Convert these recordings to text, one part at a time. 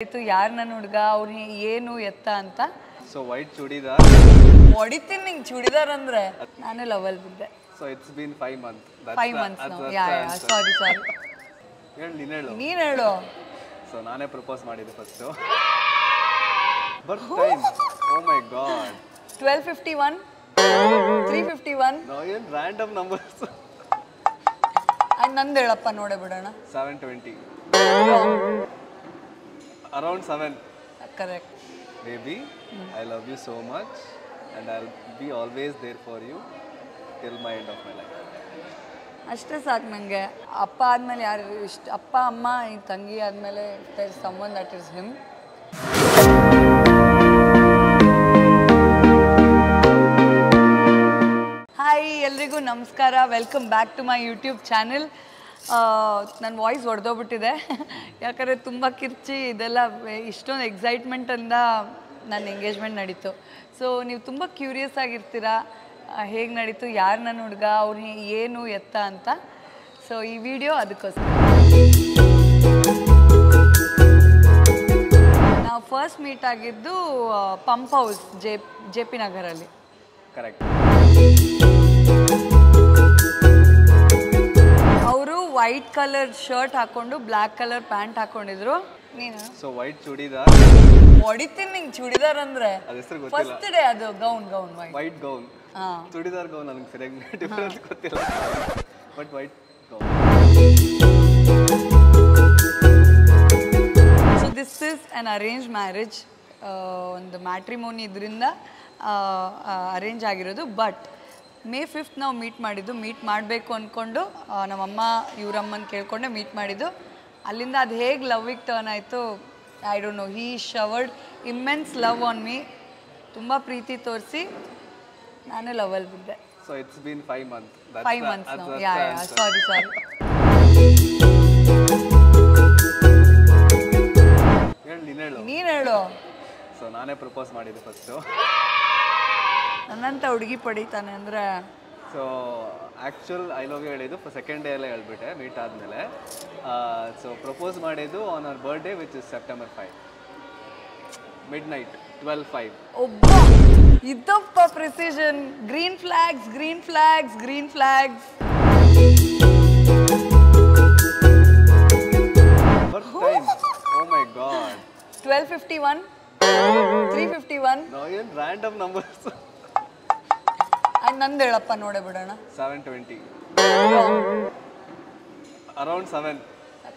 ಇದು ಯಾರು ನನ್ನ ಹುಡುಗ ಅವ್ರು ಏನು ಎತ್ತ ಅಂತ ಸೊ ವೈಟ್ ಚೂಡಿದಾರ್ ಹೊಡಿತೀನಿ ನಿಂಗೆ ಚೂಡಿದಾರ್ ಅಂದ್ರೆ ನಾನೇ ಲವಲ್ ಬಿದ್ದೆ so it's been 5 months 5 months sorry ಹೇಳು ನೀನು ಹೇಳು ಸೊ ನಾನೇ ಪ್ರಪೋಸ್ ಮಾಡಿದ್ದೆ first birth time oh my god 12:51 3:51 no ಏನು ರ್ಯಾಂಡಮ್ ನಂಬರ್ಸ್ ನಂದು ಹೇಳಪ್ಪ ನೋಡೇ ಬಿಡೋಣ 7:20 around 7 correct baby I love you so much and I'll be always there for you till my end of my life ಅಷ್ಟೇ ಸಾಕು ನನಗೆ ಅಪ್ಪ ಆದಮೇಲೆ ಯಾರು ಇಷ್ಟ ಅಪ್ಪ ಅಮ್ಮ ಈ ತಂಗಿ ಆದಮೇಲೆ there is someone that is him hi ಎಲ್ರಿಗೂ ನಮಸ್ಕಾರ welcome back to my YouTube channel ನನ್ನ ವಾಯ್ಸ್ ಹೊಡೆದೋಗ್ಬಿಟ್ಟಿದೆ ಯಾಕಂದರೆ ತುಂಬ ಕಿರ್ಚಿ ಇದೆಲ್ಲ ಇಷ್ಟೊಂದು ಎಕ್ಸೈಟ್ಮೆಂಟಿಂದ ನನ್ನ ಎಂಗೇಜ್ಮೆಂಟ್ ನಡೀತು ಸೊ ನೀವು ತುಂಬ ಕ್ಯೂರಿಯಸ್ ಆಗಿರ್ತೀರಾ ಹೇಗೆ ನಡೀತು ಯಾರು ನನ್ನ ಹುಡುಗ ಅವ್ರು ಏನು ಎತ್ತ ಅಂತ ಸೊ ಈ ವಿಡಿಯೋ ಅದಕ್ಕೋಸ್ಕರ ನಾವು ಫಸ್ಟ್ ಮೀಟ್ ಆಗಿದ್ದು ಪಂಪ್ ಹೌಸ್ ಜೆ ಪಿ ನಗರಲ್ಲಿ ಕರೆಕ್ಟ್ ಅವರು ವೈಟ್ ಕಲರ್ ಶರ್ಟ್ ಹಾಕೊಂಡು ಬ್ಲ್ಯಾಕ್ ಕಲರ್ ಪ್ಯಾಂಟ್ ಹಾಕೊಂಡಿದ್ರು ನೀನು ಸೊ ವೈಟ್ ಚೂಡಿದಾರ್ ಹೊಡಿತೀನಿ ನಿಂಗೆ ಚೂಡಿದಾರ್ ಅಂದ್ರೆ ಅದ ಹೆಸರು ಗೊತ್ತಿಲ್ಲ ಫಸ್ಟ್ ಡೇ ಅದು gown white gown churidar gown ನನಗೆ ಸರಿಯಾಗಿ ಡಿಫರೆನ್ಸ್ ಗೊತ್ತಿಲ್ಲ but white gown so this is an arrange marriage ಒಂದು ಮ್ಯಾಟ್ರಿಮೋನಿ ಇದರಿಂದ ಅರೇಂಜ್ ಆಗಿರೋದು ಬಟ್ May 5th ನಾವು ಮೀಟ್ ಮಾಡಬೇಕು ಅಂದ್ಕೊಂಡು ನಮ್ಮಮ್ಮ ಇವರಮ್ಮನ ಕೇಳ್ಕೊಂಡೆ ಮೀಟ್ ಮಾಡಿದ್ದು ಅಲ್ಲಿಂದ ಅದು ಹೇಗೆ ಲವ್ವಿಗೆ ಟರ್ನ್ ಆಯಿತು I don't know he showered immense love on me ತುಂಬ ಪ್ರೀತಿ ತೋರಿಸಿ ನಾನು ಲವಲ್ಲಿ ಬಿದ್ದೆ so it's been 5 months 5 months sorry ಹೇಳು ನೀನು ಹೇಳು ಸೊ ನಾನೇ ಪ್ರಪೋಸ್ ಮಾಡಿದ್ದೆ ಫಸ್ಟು ನನ್ನಂತ ಹುಡುಗಿ ಪಡಿತಾನೆ ಅಂದರೆ so actual I love you ಹೇಳಿದ್ದು ಸೆಕೆಂಡ್ ಡೇ ಎಲ್ಲ ಹೇಳ್ಬಿಟ್ಟೆ ಮೀಟ್ ಆದಮೇಲೆ ಸೊ ಪ್ರಪೋಸ್ ಮಾಡಿದ್ದು on our birthday which is September 5 midnight 12:05 ಒಬ್ಬ ಇದಪ್ಪ precision green flags birth time oh my god 12:51 3:51 no ಏನು ರ್ಯಾಂಡಮ್ ನಂಬರ್ಸ್ ನಂದು ಹೇಳಪ್ಪ ನೋಡೇ ಬಿಡೋಣ 7:20 around 7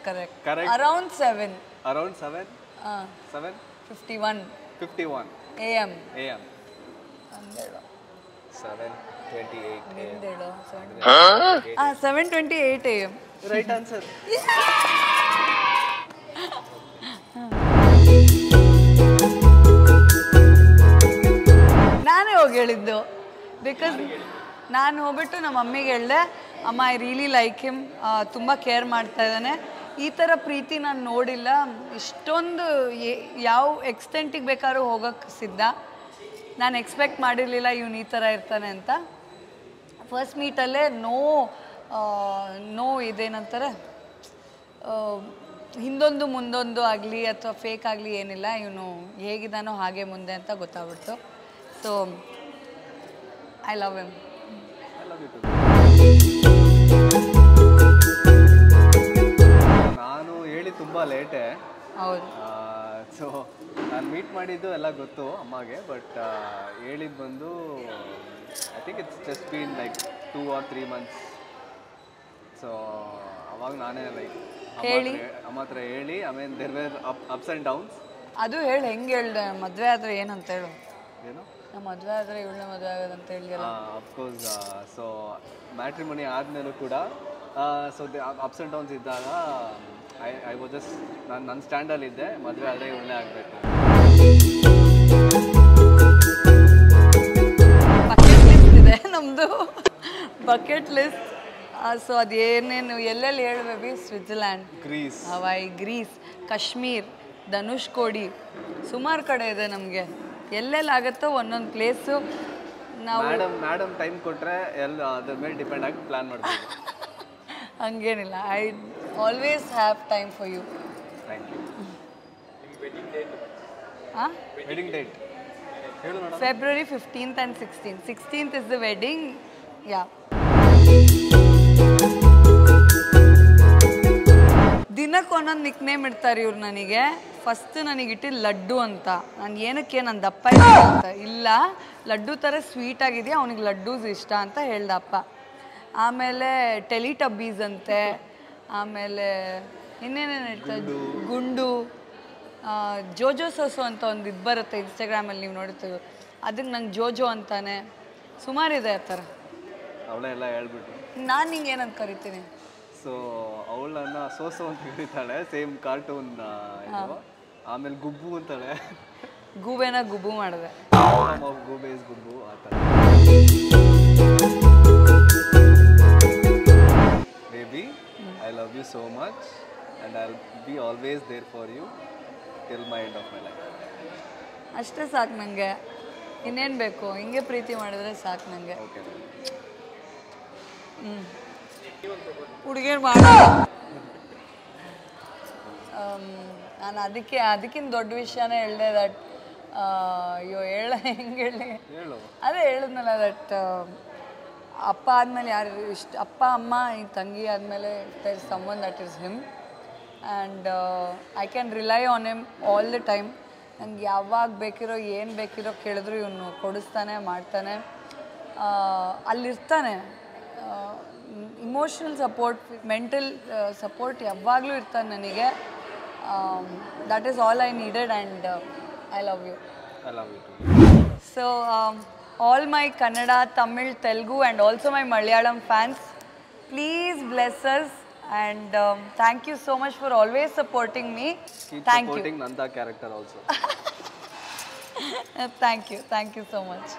correct Correct. Around 7 around 7 51 AM AM ಅಂದೇಳು 7:28 ನಿಂದೇಳು 7:28 AM ರೈಟ್ ಆನ್ಸರ್ ನಾನೇ ಹೋಗಿ ಹೇಳಿದ್ದು ಬಿಕಾಸ್ ನಾನು ಹೋಗ್ಬಿಟ್ಟು ನಮ್ಮ ಮಮ್ಮಿಗೆ ಹೇಳಿದೆ ಅಮ್ಮ ಐ ರಿಯಲಿ ಲೈಕ್ ಹಿಮ್ ತುಂಬ ಕೇರ್ ಮಾಡ್ತಾ ಇದ್ದಾನೆ ಈ ಥರ ಪ್ರೀತಿ ನಾನು ನೋಡಿಲ್ಲ ಇಷ್ಟೊಂದು ಯಾವ ಎಕ್ಸ್ಟೆಂಟಿಗೆ ಬೇಕಾದ್ರೂ ಹೋಗೋಕ್ಕೆ ಸಿದ್ಧ ನಾನು ಎಕ್ಸ್ಪೆಕ್ಟ್ ಮಾಡಿರಲಿಲ್ಲ ಇವನು ಈ ಥರ ಇರ್ತಾನೆ ಅಂತ ಫಸ್ಟ್ ಮೀಟಲ್ಲೇ ನೋ ಇದೇನಂತಾರೆ ಹಿಂದೊಂದು ಮುಂದೊಂದು ಆಗಲಿ ಅಥವಾ ಫೇಕ್ ಆಗಲಿ ಏನಿಲ್ಲ ಇವನು ಹೇಗಿದ್ದಾನೋ ಹಾಗೆ ಮುಂದೆ ಅಂತ ಗೊತ್ತಾಗ್ಬಿಡ್ತು ಸೊ ಐ ಲವ್ ಹಿಮ್ ನಾನು ಹೇಳಿ ತುಂಬ ಲೇಟೆ ಹೌದು ಸೊ ನಾನು ಮೀಟ್ ಮಾಡಿದ್ದು ಎಲ್ಲ ಗೊತ್ತು ಅಮ್ಮಗೆ ಬಟ್ ಹೇಳಿದ್ದು ಬಂದು I think it's just been like 2 or 3 months so ಅವಾಗ ನಾನೇ ಲೈಕ್ ಅಮ್ಮ ಹತ್ರ ಹೇಳಿ ಆಮೇಲೆ there were ups and downs ಅದು ಹೇಳಿ ಹೆಂಗೆ ಹೇಳ್ದೆ ಮದುವೆ ಆದರೆ ಏನಂತ ಹೇಳು ಏನು ನಮ್ಮ ಮದುವೆ ಆದರೆ ಇವಳನ್ನ ಮದುವೆ ಆಗೋದಂತ ಹೇಳಿಯಲ್ಲ ಅಫ್ಕೋರ್ಸ್ ಸೊ ಮ್ಯಾಟ್ರಿಮೋನಿ ಆದಮೇಲೂ ಕೂಡ ಸೊ ಅಪ್ಸ್ ಆ್ಯಂಡ್ ಡೌನ್ಸ್ ಇದ್ದಾಗ ಐ ವಾಸ್ ಜಸ್ಟ್ ನನ್ನ ಸ್ಟ್ಯಾಂಡಲ್ಲಿದ್ದೆ ಮದುವೆ ಆದರೆ ಇವಳನ್ನೇ ಆಗಬೇಕು ಬಕೆಟ್ ಲಿಸ್ಟ್ ಇದೆ ನಮ್ಮದು ಬಕೆಟ್ ಲಿಸ್ಟ್ ಸೊ ಅದೇನೇನು ಎಲ್ಲೆಲ್ಲಿ ಹೇಳ್ಬೇಬಿ Switzerland Hawaii Greece Kashmir Dhanushkodi ಸುಮಾರು ಕಡೆ ಇದೆ ನಮಗೆ ಎಲ್ಲೆಲ್ಲಿ ಆಗುತ್ತೋ ಒಂದೊಂದು ಪ್ಲೇಸು ನಾವು ಮೇಡಮ್ ಟೈಮ್ ಕೊಟ್ಟರೆ ಎಲ್ಲ ಅದ್ರ ಮೇಲೆ ಡಿಪೆಂಡ್ ಆಗಿ ಪ್ಲ್ಯಾನ್ ಮಾಡ್ತೀವಿ ಹಂಗೇನಿಲ್ಲ I always have time for you thank you ಹಾಂ ವೆಡ್ಡಿಂಗ್ ಡೇಟ್ ಹೇಳು ನೋಡೋಣ. February 15th and 16th. 16th is the wedding. Yeah. ದಿನಕ್ಕೆ ಒಂದೊಂದು ನಿಕ್ ನೇಮ್ ಇಡ್ತಾರೆ ಇವ್ರು ನನಗೆ. ಫಸ್ಟ್ ನನಗೆ ಇಟ್ಟಿದ್ದು ಲಡ್ಡು ಅಂತ. ನಾನು ಏನಕ್ಕೆ ನಾನು ದಪ್ಪ ಇದ್ದೀನಿ ಅಂತ ಇಲ್ಲ, ಲಡ್ಡು ಥರ ಸ್ವೀಟ್ ಆಗಿದೆಯಾ ಅವನಿಗೆ ಲಡ್ಡೂಸ್ ಇಷ್ಟ ಅಂತ ಹೇಳ್ದ ಅಪ್ಪ. ಆಮೇಲೆ ಟೆಲಿಟಬ್ಬೀಸ್ ಅಂತೆ, ಆಮೇಲೆ ಇನ್ನೇನೇನು ಹೇಳ್ತಾರೆ, ಗುಂಡು, ಜೋಜೋ ಸೋಸು ಅಂತ ಒಂದು ಇದು ಬರುತ್ತೆ ಇನ್ಸ್ಟಾಗ್ರಾಮಲ್ಲಿ, ನೀವು ನೋಡ್ತೀವಿ ಅದಕ್ಕೆ ನಂಗೆ ಜೋಜೋ ಅಂತಾನೆ. ಸುಮಾರಿದೆ ಆ ಥರ. ಅವಳೆಲ್ಲ ಹೇಳ್ಬಿಟ್ಟು ನಾನು ನಿಂಗೆ ಏನಂತ ಕರಿತೀನಿ. ಸೊ ಅವಳನ್ನ ಸೋಸು ಅಂತ ಕರೀತಾಳೆ, ಸೇಮ್ ಕಾರ್ಟೂನ್ ಇದು. ಆಮೇಲೆ ಗುಬ್ಬು ಅಂತಾಳೆ, ಗೂಬೆನ ಗುಬ್ಬು ಮಾಡಿದೆ, ಗೂಬೇಸ್ ಗುಬ್ಬು ಆ ಥರ. Baby, I love you so much and I will be always there for you till my end of my life. ಅಷ್ಟೇ ಸಾಕು ನನಗೆ, ಇನ್ನೇನು ಬೇಕು, ಹಿಂಗೆ ಪ್ರೀತಿ ಮಾಡಿದ್ರೆ ಸಾಕು ನನಗೆ. ಓಕೆ ಹುಡುಗಿಯರು ಮಾಡ ನಾನು ಅದಕ್ಕಿಂತ ದೊಡ್ಡ ವಿಷಯನೇ ಹೇಳಿದೆ. ದಟ್ ಅಯ್ಯೋ ಹೆಂಗೆ ಹೇಳಿ, ಹೇಳು. ಅದೇ ಹೇಳಿದ್ನಲ್ಲ, ದಟ್ ಅಪ್ಪ ಆದಮೇಲೆ ಯಾರು ಇಷ್ಟ, ಅಪ್ಪ ಅಮ್ಮ ಈ ತಂಗಿ ಆದಮೇಲೆ there is someone that is him and I can rely on him all the time. ನಂಗೆ ಯಾವಾಗ ಬೇಕಿರೋ ಏನು ಬೇಕಿರೋ ಕೇಳಿದ್ರು ಇವನು ಕೊಡಿಸ್ತಾನೆ, ಮಾಡ್ತಾನೆ, ಅಲ್ಲಿರ್ತಾನೆ. ಇಮೋಷ್ನಲ್ ಸಪೋರ್ಟ್, ಮೆಂಟಲ್ ಸಪೋರ್ಟ್ ಯಾವಾಗಲೂ ಇರ್ತಾನೆ ನನಗೆ. That is all I needed and I love you. I love you too. So all my Kannada, Tamil, Telugu and also my Malayalam fans, please bless us and thank you so much for always supporting me. Keep thank supporting Nanda character also. Thank you so much.